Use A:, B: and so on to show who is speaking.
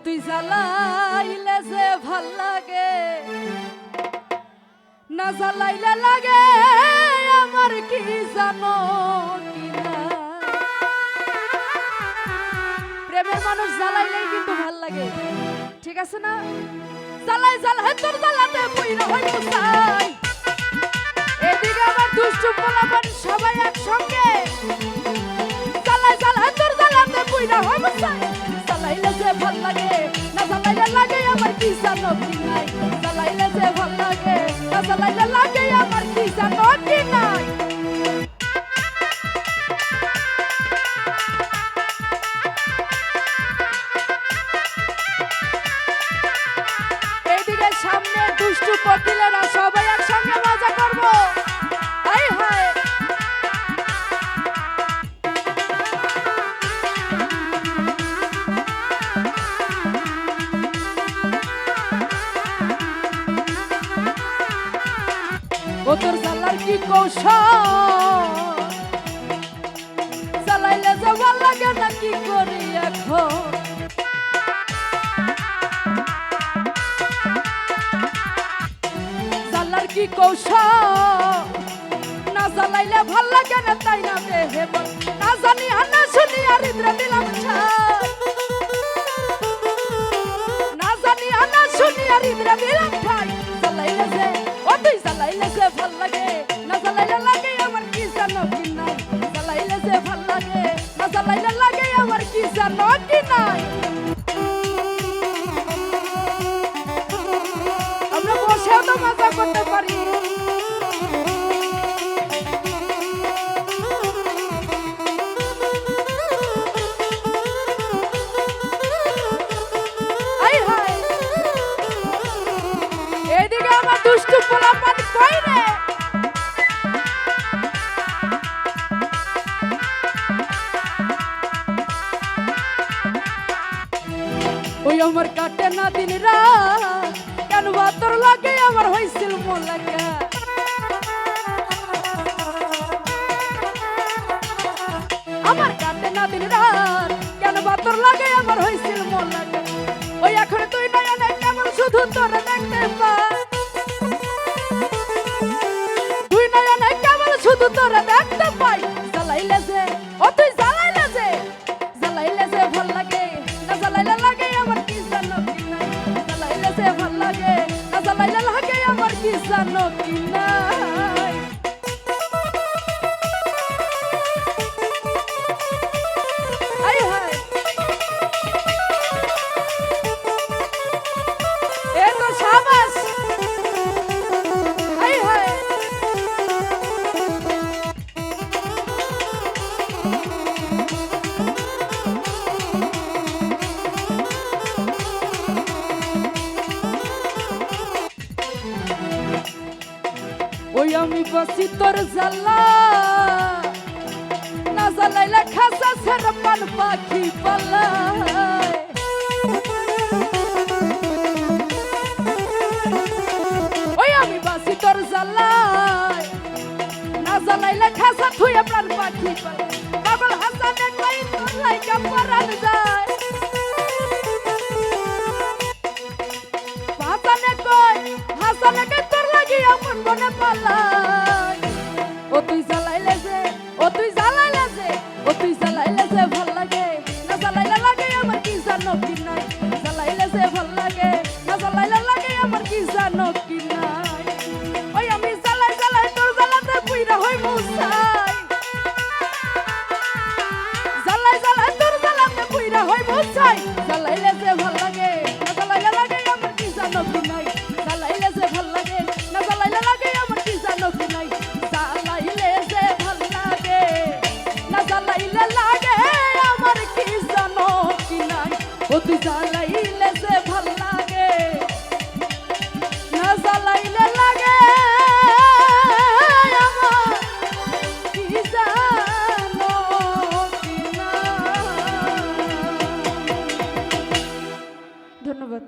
A: তুই জ্বালাইলে যে ভাল লাগে, না জ্বালাইলে লাগে আমার কি জানো কিনা। প্রেমের মানুষ জ্বালাইলেই কিন্তু ভাল লাগে, ঠিক আছে না? জ্বালাই জ্বালাই তোর জ্বালাতে পুইরা হই মুসাই, এদিকে আমার দুষ্টু পোলাপান সবাই একসঙ্গে জ্বালাই জ্বালাই তোর জ্বালাতে পুইরা হই মুসাই। জ্বালাইলে যে ভাল লাগে, না জ্বালাইলে লাগে আমার কি জানো কি নাই। জ্বালাইলে যে ভাল লাগে, না জ্বালাইলে লাগে আমার কি জানো কি নাই। এইদিকে সামনে দুষ্টু কোকিলেরা সবাই একসঙ্গে মজা করবো। হাই হাই ও তোর জ্বালার কি কৌশল, জ্বালাইলে যে ভাল লাগে না কি করি এখন। জ্বালার কি কৌশল, না জ্বালাইলে ভাল লাগে না তাই না দেহে বল। না জানি না শুনি আর ইন্দ্র দিলাম ঠাই, না জানি না শুনি আর ইন্দ্র দিলাম ঠাই। জ্বালাইলে যে ও তুই জ্বালাইলে যে ভাল লাগে, না জ্বালাইলে লাগে আমার কি জানো কি নাই। জ্বালাইলে যে ভাল লাগে, না জ্বালাইলে লাগে আমার কি জানো কি নাই। আমরা বসেও তো মজা করতে পারি। এইদিকে আমার দুষ্টু পোলাপান কই রে। ওই আমার কাটে না দিন রাত, কেন তোর লাগে আমার হইছিল মন লাগা। আমার কাটে না দিন রাত, কেন তোর লাগে আমার হইছিল মন লাগা। ওই এখন তুই নয়া নাই কেমন শুধু তোরে দেখতে পাই, তুই নয়া নাই কেমন শুধু তোরে দেখতে পাই। জ্বালাইলে যে ও তুই জ্বালাইলে যে, জ্বালাইলে যে ভাল লাগে, না জ্বালাইলে লাগে আমার কি জানো কি নাই। জ্বালাইলে যে ভাল লাগে, না জ্বালাইলে লাগে আমার কি জানো কি নাই। আই হায় এ তো শাবাশ। আই হায় ওই আমি বসি তোর জ্বালা, না জ্বালাইলে খাসা ছেড়ে পান পাখি পালায়। ওই আমি বসি তোর জ্বালায়, না জ্বালাইলে খাসা থুয়ে প্রাণ পাখি পালায়। পাগল হাসানে কই তোর লাইকা পরান যায়, হাসানে কই হাসানে কই তোর লাগি আপন বনে পালায়। ও তুই জ্বালাইলে যে, ও তুই জ্বালাইলে যে, ও তুই জ্বালাইলে যে ভাল লাগে, না জ্বালাইলে লাগে আমার কি জানো কি নাই। জ্বালাইলে যে ভাল লাগে, না জ্বালাইলে লাগে আমার কি জানো কি নাই। ওই আমি জ্বালাই জ্বালাই তোর জ্বালাতে পুইরা হই মুসাই, জ্বালাই জ্বালাই তোর জ্বালাতে পুইরা হই মুসাই। জ্বালাইলে যে ভাল লাগে, না জ্বালাইলে লাগে আমার কি জানো কি নাই। জ্বালাইলে যে ভাল লাগে, না জ্বালাইলে লাগে আমার কি জানো কি নাই। জ্বালাইলে যে ভাল লাগে, না জ্বালাইলে লাগে আমার কি জানো কি নাই। ও তুই জ্বালাইলে যে ভাল লাগে, না জ্বালাইলে লাগে আমার কি জানো কি নাই। ধন্যবাদ।